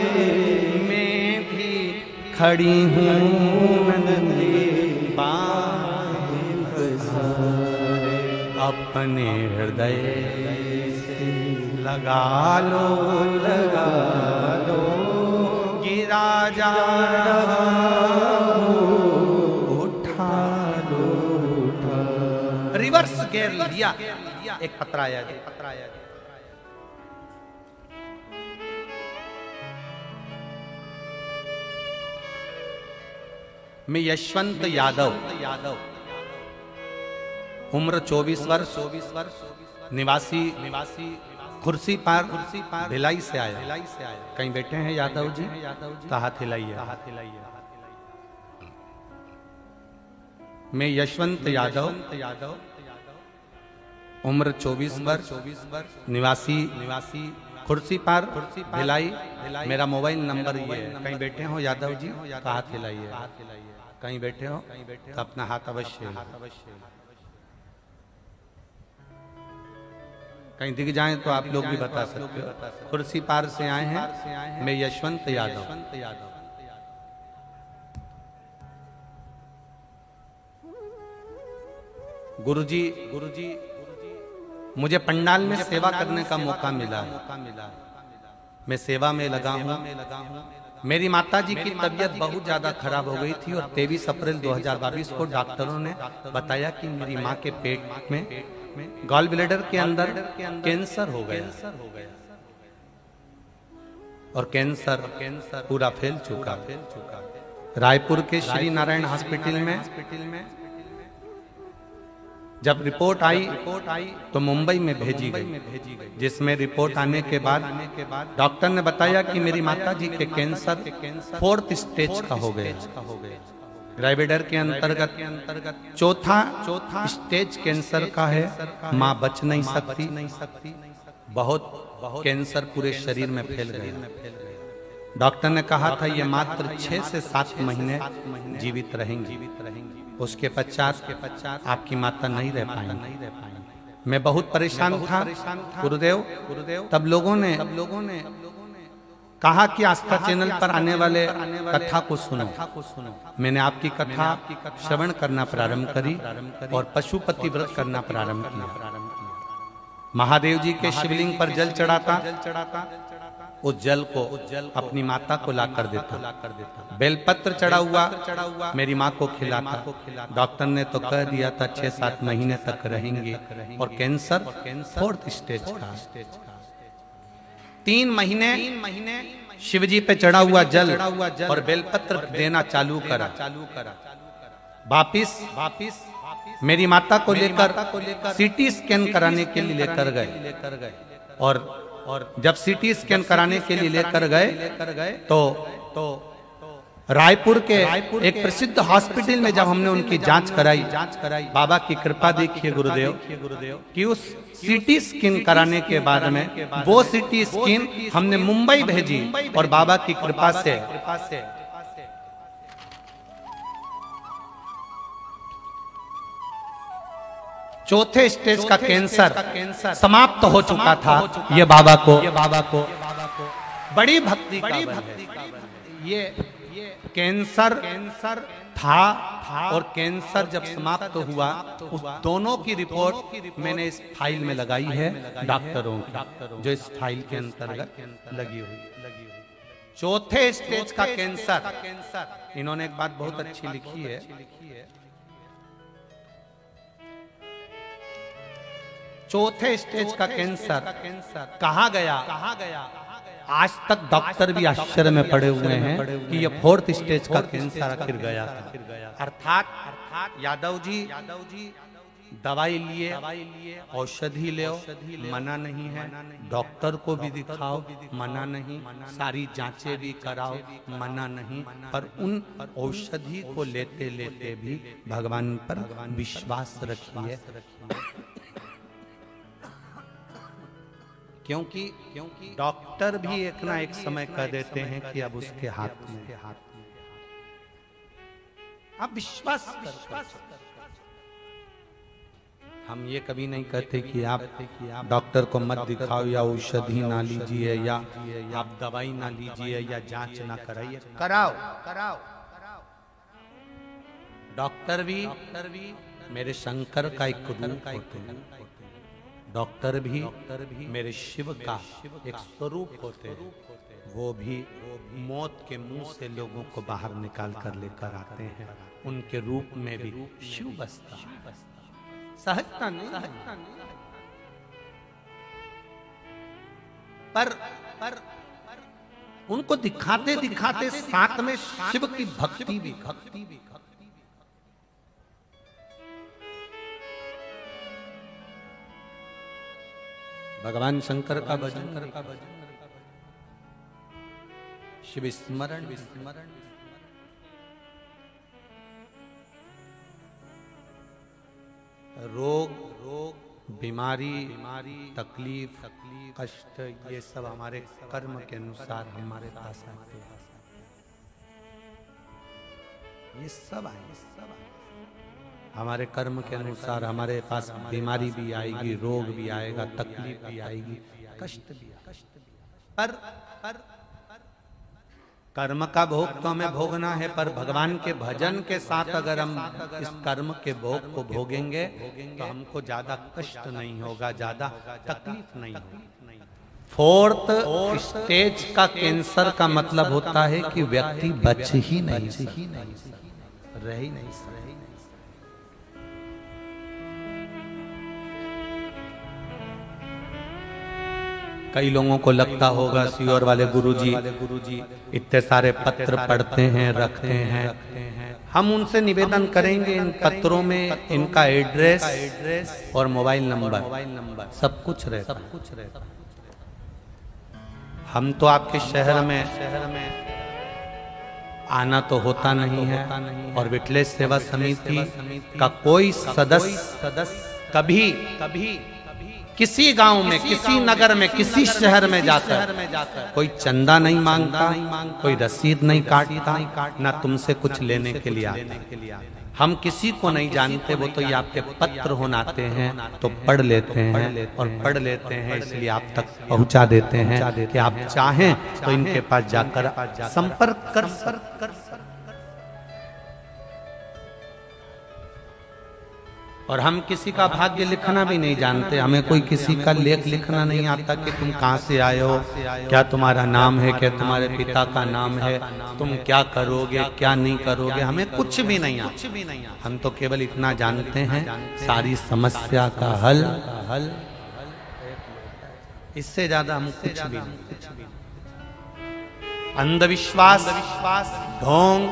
मैं भी खड़ी हूँ अपने हृदय लगा लो, लगा लो, गिरा जा उठा लो, उठा। रिवर्स गियर लिया, एक पत्रा आया, मैं यशवंत यादव, उम्र 24 वर्ष, निवासी खुर्सी पार भिलाई से आया। कहीं बैठे हैं यादव जी? तो हाथ हिलाइए। मैं यशवंत यादव, उम्र 24 वर्ष, निवासी खुर्सी पार भिलाई। मेरा मोबाइल नंबर ये है। कहीं बैठे हो यादव जी? तो हाथ हिलाइए। कहीं बैठे हो तो अपना हाथ अवश्य, कहीं दिख जाए तो आप लोग भी बता सकते हो। खुर्सी पार से आए हैं, मैं यशवंत यादव। गुरुजी मुझे पंडाल में सेवा करने का मौका मिला। मैं सेवा में लगा हूँ। मेरी माताजी की तबीयत बहुत ज्यादा खराब हो गई थी और 23 अप्रैल 2022 को डॉक्टरों ने बताया कि मेरी माँ के पेट में गॉल ब्लैडर के अंदर कैंसर हो गया और कैंसर पूरा फैल चुका। रायपुर के श्री नारायण हॉस्पिटल में जब रिपोर्ट आई तो मुंबई में भेजी गई, जिसमें रिपोर्ट आने के बाद डॉक्टर ने बताया कि मेरी माताजी के कैंसर 4th स्टेज का हो गया। ग्राइविडर के अंतर्गत चौथा स्टेज कैंसर का है। माँ बच नहीं सकती, बहुत कैंसर पूरे शरीर में फैल गया। डॉक्टर ने कहा था ये मात्र 6 से 7 महीने जीवित रहेंगी, उसके पश्चात आपकी माता नहीं रह पाएंगी। मैं बहुत परेशान था गुरुदेव। तब लोगों ने कहा कि आस्था चैनल पर आने वाले कथा को सुनो। मैंने आपकी कथा श्रवण करना प्रारंभ करी और पशुपति व्रत करना प्रारंभ किया। महादेव जी के शिवलिंग पर जल चढ़ाता, उस जल को अपनी माता को ला कर देता। बेलपत्र चढ़ा हुआ मेरी माँ को खिलाता। डॉक्टर ने तो कह दिया था 6-7 महीने तक रहेंगे और कैंसर 4th स्टेज का। 3 महीने शिवजी पे चढ़ा हुआ जल और बेलपत्र देना चालू करा। वापिस मेरी माता को लेकर सीटी स्कैन कराने के लिए लेकर गए और जब सीटी स्कैन कराने के लिए लेकर गए तो रायपुर के एक प्रसिद्ध हॉस्पिटल में जब हमने उनकी जांच कराई, बाबा की कृपा देखिए गुरुदेव कि उस सीटी स्कैन कराने के बाद में वो सीटी स्कैन हमने मुंबई भेजी और बाबा की कृपा से चौथे स्टेज का कैंसर समाप्त हो चुका था। ये बाबा को बड़ी भक्ति का ये कैंसर था और कैंसर जब समाप्त हुआ उस दोनों की रिपोर्ट मैंने इस फाइल में लगाई है डॉक्टरों की, जो इस फाइल के अंतर्गत लगी हुई। चौथे स्टेज का कैंसर, इन्होंने एक बात बहुत अच्छी लिखी है, चौथे स्टेज का कैंसर कहाँ गया? आज तक डॉक्टर भी आश्चर्य में पड़े हुए हैं कि ये 4th स्टेज का कैंसर आखिर गया था। अर्थात यादव जी दवाई लिए, औषधि ले, मना नहीं है, डॉक्टर को भी दिखाओ, मना नहीं, सारी जांचें भी कराओ, मना नहीं, पर उन औषधि को लेते लेते भी भगवान पर विश्वास रखिए। क्योंकि डॉक्टर भी एक ना एक समय कह देते हैं कि अब उसके हाथ में आप विश्वास कर। हम ये कभी नहीं कहते कि आप डॉक्टर को मत दिखाओ या औषधि ना लीजिए या आप दवाई ना लीजिए या जांच ना कराइए, कराओ। डॉक्टर भी मेरे शंकर का एक रूप होते हैं, डॉक्टर भी मेरे शिव का एक स्वरूप होते हैं। वो भी मौत के मुंह से लोगों को बाहर निकाल कर लेकर आते हैं। उनके रूप में भी शिव बसता, सहजता नहीं। पर उनको दिखाते दिखाते साथ में शिव की भक्ति भी। भगवान शंकर का भजन, शिव स्मरण, रोग बीमारी तकलीफ कष्ट, ये सब हमारे कर्म के अनुसार हमारे पास आते हैं। ये सब आए हमारे कर्म के अनुसार हमारे पास बीमारी भी आएगी, रोग भी आएगा, तकलीफ भी आएगी, कष्ट भी आएगा। पर कर्म का भोग तो हमें भोगना है, पर भगवान के भजन के साथ अगर हम इस कर्म के भोग को भोगेंगे तो हमको ज्यादा कष्ट नहीं होगा, ज्यादा तकलीफ नहीं होगी। 4th स्टेज का कैंसर का मतलब होता है कि व्यक्ति बच ही नहीं, रह ही नहीं सकता। कई लोगों को लगता होगा सीहोर वाले गुरुजी इतने सारे पत्र पढ़ते हैं, रखते हैं। हम उनसे निवेदन करेंगे इन पत्रों में इनका एड्रेस और मोबाइल नंबर सब कुछ रहता। हम तो आपके शहर में आना तो होता नहीं है, और विठलेश सेवा समिति का कोई सदस्य कभी किसी गांव में, किसी नगर में, किसी शहर में जाकर कोई चंदा नहीं मांगता, कोई रसीद नहीं काटता, ना तुमसे कुछ लेने के लिए आता। हम किसी को नहीं जानते, वो तो ये आपके पत्र होनाते हैं तो पढ़ लेते हैं, और पढ़ लेते हैं इसलिए आप तक पहुंचा देते हैं कि आप चाहें तो इनके पास जाकर संपर्क कर। और हम किसी का भाग्य लिखना भी नहीं जानते, हमें कोई किसी का लेख लिखना नहीं आता कि तुम कहाँ से आए हो, क्या तुम्हारा नाम है, क्या तुम्हारे पिता का नाम है, तुम क्या करोगे क्या नहीं करोगे, हमें कुछ भी नहीं आता। हम तो केवल इतना जानते हैं सारी समस्या का हल, इससे ज्यादा हम कुछ भी नहीं। अंधविश्वास, ढोंग,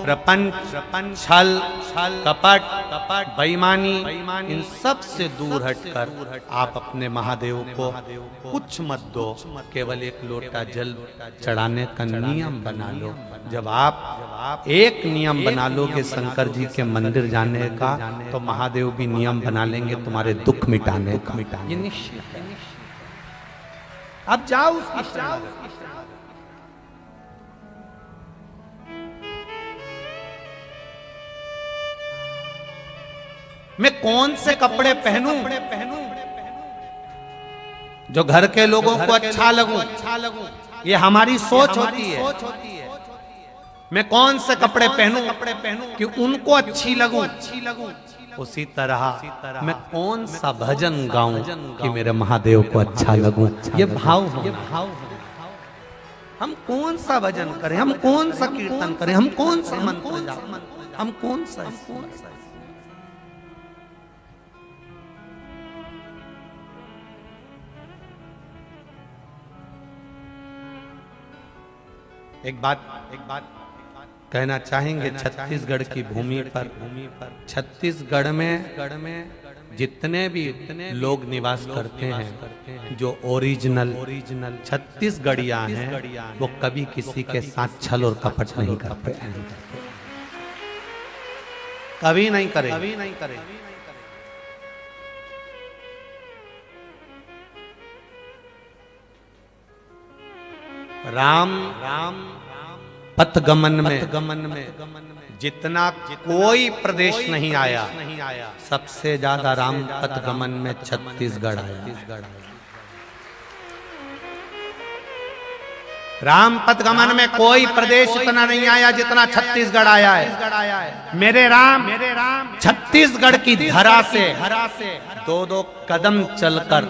प्रपंच, छल, कपट, बेईमानी, इन सब से दूर हटकर आप अपने महादेव को कुछ मत दो, केवल एक लोटा जल चढ़ाने का नियम बना लो। जब आप एक नियम बना लोगे शंकर जी के मंदिर जाने का, तो महादेव भी नियम बना लेंगे तुम्हारे दुख मिटाने का। ये निश्चित है। अब जाओ मैं कौन से कपड़े पहनूं जो घर के लोगों को अच्छा लगूं, ये हमारी सोच होती है। मैं कौन से कपड़े पहनूं कि उनको अच्छी लगूं। उसी तरह मैं कौन सा भजन गाऊं कि मेरे महादेव को अच्छा लगूं। ये भाव हो। हम कौन सा भजन करें, हम कौन सा कीर्तन करें, हम कौन सा मंत्र जापें, हम कौन सा। एक बात कहना चाहेंगे, छत्तीसगढ़ की भूमि पर छत्तीसगढ़ में जितने भी लोग निवास करते हैं, जो ओरिजिनल छत्तीसगढ़िया हैं, वो कभी किसी के साथ छल और कपट नहीं करते, कभी नहीं करे। राम पथगमन में जितना कोई प्रदेश नहीं आया, सबसे ज्यादा राम पथगमन में छत्तीसगढ़ आया। राम पथगमन में कोई प्रदेश इतना नहीं आया जितना छत्तीसगढ़ आया है। मेरे राम छत्तीसगढ़ की धरा से 2-2 कदम चलकर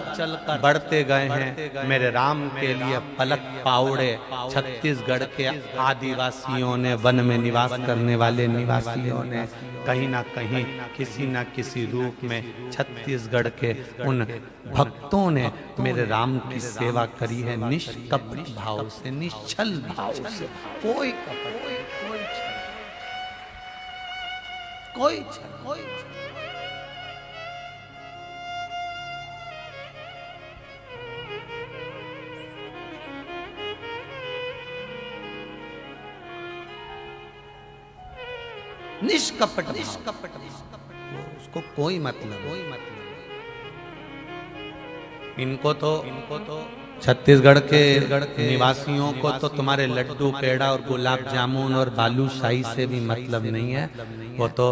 बढ़ते गए हैं। मेरे राम के लिए पलक पाउड़े छत्तीसगढ़ के आदिवासियों ने, वन में निवास करने वाले निवासियों ने कहीं ना कहीं किसी न किसी रूप में छत्तीसगढ़ के उन भक्तों ने मेरे राम की सेवा करी है, निष्कपट भाव से, निश्चल भाव से। कोई निष्कपट, उसको कोई मतलब। इनको तो छत्तीसगढ़ के निवासियों को तो तुम्हारे लड्डू, पेड़ा और गुलाब जामुन और बालूशाही से भी मतलब नहीं है। वो तो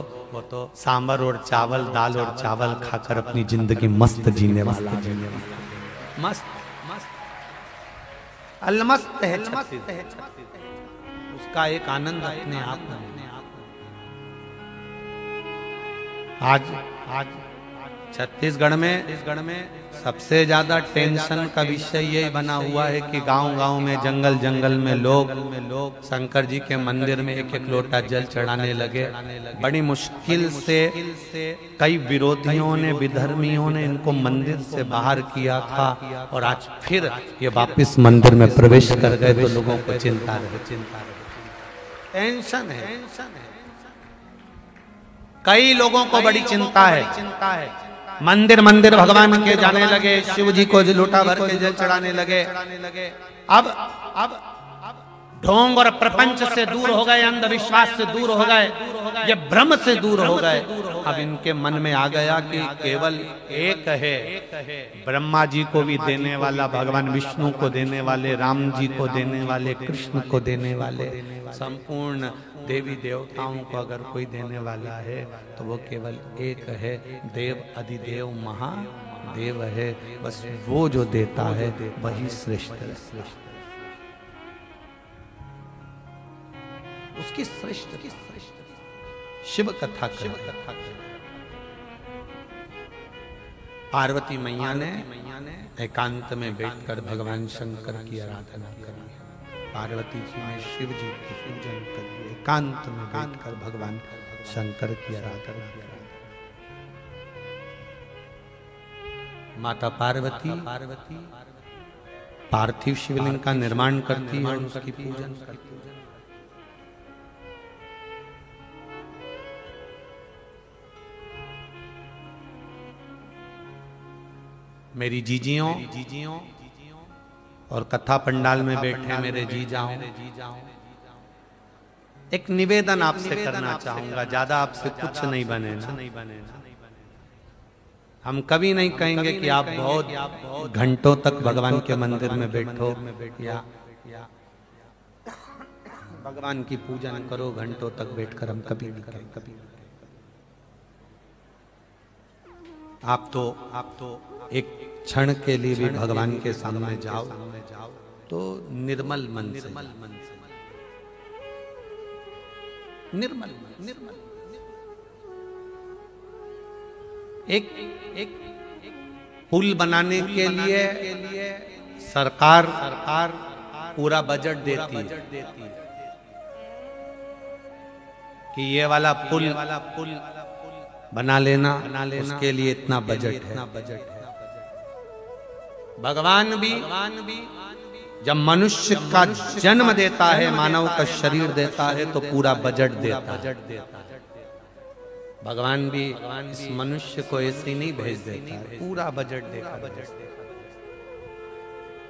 सांबर और चावल, दाल और चावल खाकर अपनी जिंदगी मस्त जीने वाला, मस्त अलमस्त है। उसका एक आनंद अपने आप में। आज छत्तीसगढ़ में सबसे ज्यादा टेंशन का विषय यही बना हुआ है कि गांव-गांव में, जंगल में लोग शंकर जी के मंदिर में एक लोटा जल चढ़ाने लगे। बड़ी मुश्किल से कई विरोधियों ने, विधर्मियों ने इनको मंदिर से बाहर किया था, और आज फिर ये वापस मंदिर में प्रवेश कर गए तो लोगों को चिंता रहे, टेंशन है। कई लोगों को बड़ी चिंता है। मंदिर भगवान के जाने लगे, शिव जी को लोटा भर के जल चढ़ाने लगे। अब ढोंग और प्रपंच से दूर हो गए, अंधविश्वास से दूर हो गए, ये भ्रम से दूर हो गए। अब इनके मन में आ गया कि केवल एक है, ब्रह्मा जी को भी देने वाला, भगवान विष्णु को देने वाले, राम जी को देने वाले, कृष्ण को देने वाले, संपूर्ण देवी देवताओं को अगर कोई देने वाला है तो वो केवल एक है, देव अधिदेव महादेव है। बस वो जो देता है वही श्रेष्ठ है। उसकी श्रेष्ठ शिव कथा पार्वती मैया ने एकांत में बैठकर भगवान शंकर की आराधना करी। पार्वती जी ने शिव जी की पूजन करी, एकांत में बैठकर भगवान शंकर की आराधना करी। माता पार्वती पार्थिव शिवलिंग का निर्माण करती है और उसकी पूजन करती है। मेरी जीजियों और कथा पंडाल में बैठे मेरे जीजाओं, एक निवेदन आपसे करना चाहूंगा, ज्यादा आपसे कुछ नहीं बनेगा। हम कभी नहीं कहेंगे कि आप बहुत घंटों तक भगवान के मंदिर में बैठो या भगवान की पूजन करो घंटों तक बैठकर, हम कभी नहीं करेंगे। कभी आप तो एक क्षण के लिए भी भगवान के सामने जाओ तो निर्मल मन से, निर्मल एक पुल बनाने के लिए सरकार पूरा बजट देती है कि ये वाला पुल बना लेना, उसके लिए इतना बजट है। भगवान भी जब मनुष्य का जन्म देता है, मानव का शरीर देता है, तो पूरा बजट देता है। भगवान भी इस मनुष्य को ऐसे ही नहीं भेज देता है, पूरा बजट देता है।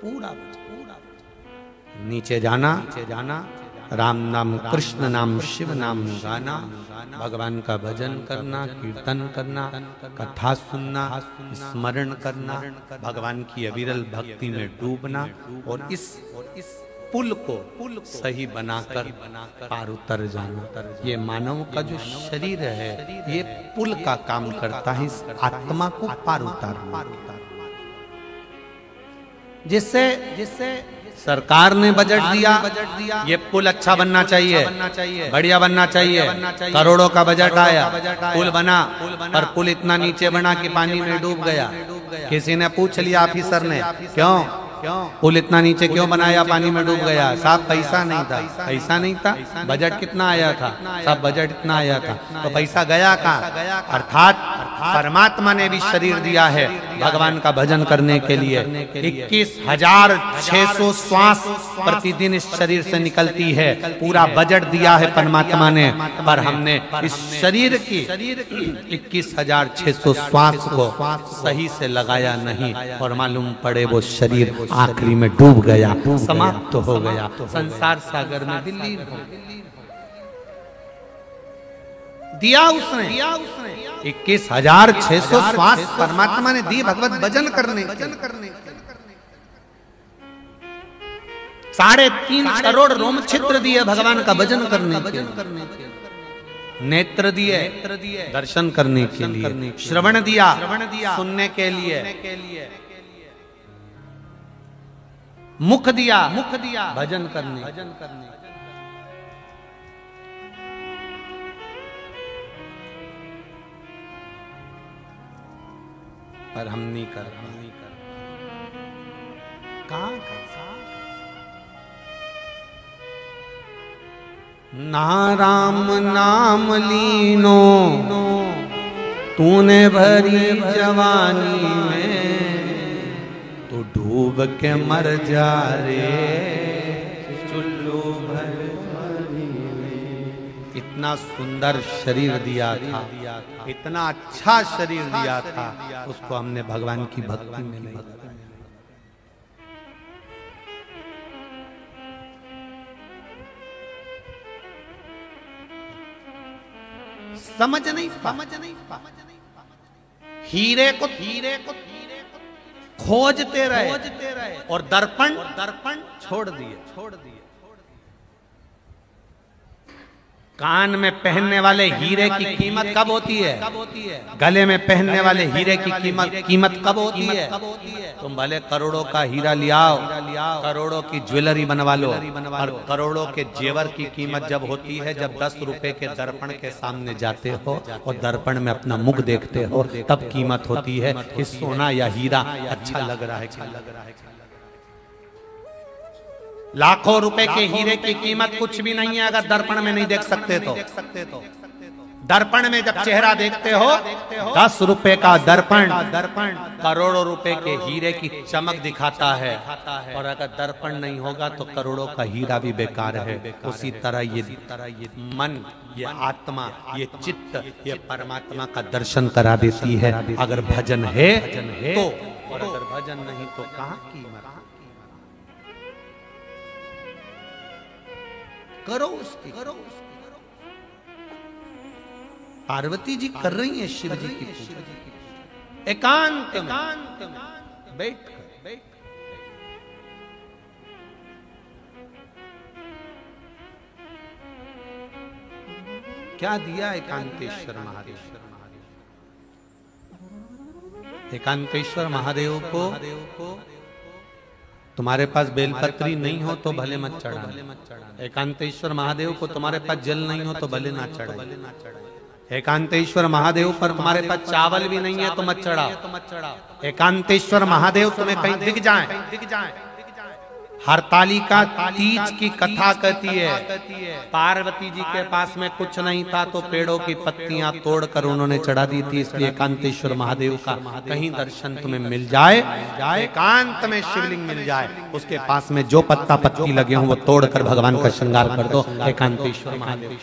पूरा नीचे जाना, राम नाम, कृष्ण नाम, शिव नाम गाना, भगवान का भजन करना, कीर्तन करना, कथा सुनना, स्मरण करना, भगवान की अविरल भक्ति में डूबना और इस पुल को सही बनाकर पार उतर जाना। ये मानव का जो शरीर है ये पुल का काम करता है, इस आत्मा को पार उतारना। जिससे सरकार ने बजट दिया, ये पुल अच्छा बनना चाहिए, बढ़िया बनना चाहिए, करोड़ों का बजट आया, पुल बना, पर पुल इतना नीचे बना कि पानी में डूब गया। किसी ने पूछ लिया ऑफिसर ने, क्यों पुल इतना नीचे क्यों बनाया, पानी में डूब गया? साहब पैसा नहीं था। पैसा नहीं था? बजट कितना आया था? साहब बजट इतना आया था। तो पैसा गया कहाँ? अर्थात परमात्मा ने भी शरीर दिया है भगवान का भजन करने के लिए। 21,600 श्वास प्रतिदिन इस शरीर से निकलती है, पूरा बजट दिया है परमात्मा ने, पर हमने इस शरीर की 21,600 श्वास को सही से लगाया नहीं और मालूम पड़े वो शरीर आखिरी में डूब गया, समाप्त हो गया, संसार सागर में विलीन हो गया। दिया उसने 21,600 श्वास परमात्मा ने दी भगवत भजन करने। 3.5 करोड़ रोम छिद्र दिए भगवान का भजन करने के, नेत्र दिए दर्शन करने के लिए, श्रवण दिया सुनने के लिए, मुख दिया भजन करने। पर हम नहीं कर रहे। कहां ना राम नाम लीनो तूने भरी जवानी में, तो डूब के मर जा रे चुल्लू भर। इतना सुंदर शरीर दिया था, इतना अच्छा शरीर दिया था, उसको हमने भगवान की भक्ति में नहीं। समझ नहीं हीरे को खोजते रहे और दर्पण छोड़ दिए। कान में पहनने वाले हीरे की कीमत कब होती है? गले में पहनने वाले हीरे की कीमत कब होती है? तुम भले करोड़ों का हीरा लियाओ, करोड़ों की ज्वेलरी बनवा लो, और करोड़ों के जेवर की कीमत जब होती है जब 10 रुपए के दर्पण के सामने जाते हो और दर्पण में अपना मुख देखते हो, तब कीमत होती है कि सोना या हीरा अच्छा लग रहा है। लाखों रुपए के हीरे की कीमत कुछ भी नहीं है अगर दर्पण में नहीं देख सकते तो। दर्पण में जब चेहरा देखते हो, 10 रुपए का दर्पण करोड़ों रुपए के हीरे की चमक दिखाता है, और अगर दर्पण नहीं होगा तो करोड़ों का हीरा भी बेकार है। उसी तरह ये मन, ये आत्मा, ये चित्त, ये परमात्मा का दर्शन करा देती है अगर भजन है तो, और अगर भजन नहीं तो कहां कीमत। करो उसकी। पार्वती जी कर रही हैं शिव जी की पूजा एकांत में बैठ कर। क्या दिया एकांतेश्वर महादेव? एकांतेश्वर महादेव को तुम्हारे पास बेलपत्री नहीं हो तो भले मत चढ़ाना। एकांतेश्वर महादेव को तुम्हारे पास जल नहीं हो तो भले ना चढ़ाओ। एकांतेश्वर महादेव पर तुम्हारे पास चावल भी नहीं है तो मत चढ़ाओ। एकांतेश्वर महादेव तुम्हें कहीं दिख जाए। हरतालिका तीज की कथा कहती है पार्वती जी के पास में कुछ नहीं था तो पेड़ों की पत्तियां तोड़कर उन्होंने चढ़ा दी थी। इसलिए एकांतेश्वर महादेव का कहीं दर्शन तुम्हें मिल जाए, एकांत में शिवलिंग मिल जाए, उसके पास में जो पत्ता पत्ती लगे हों वो तोड़कर भगवान का श्रृंगार कर दो। एकांतेश्वर महादेव।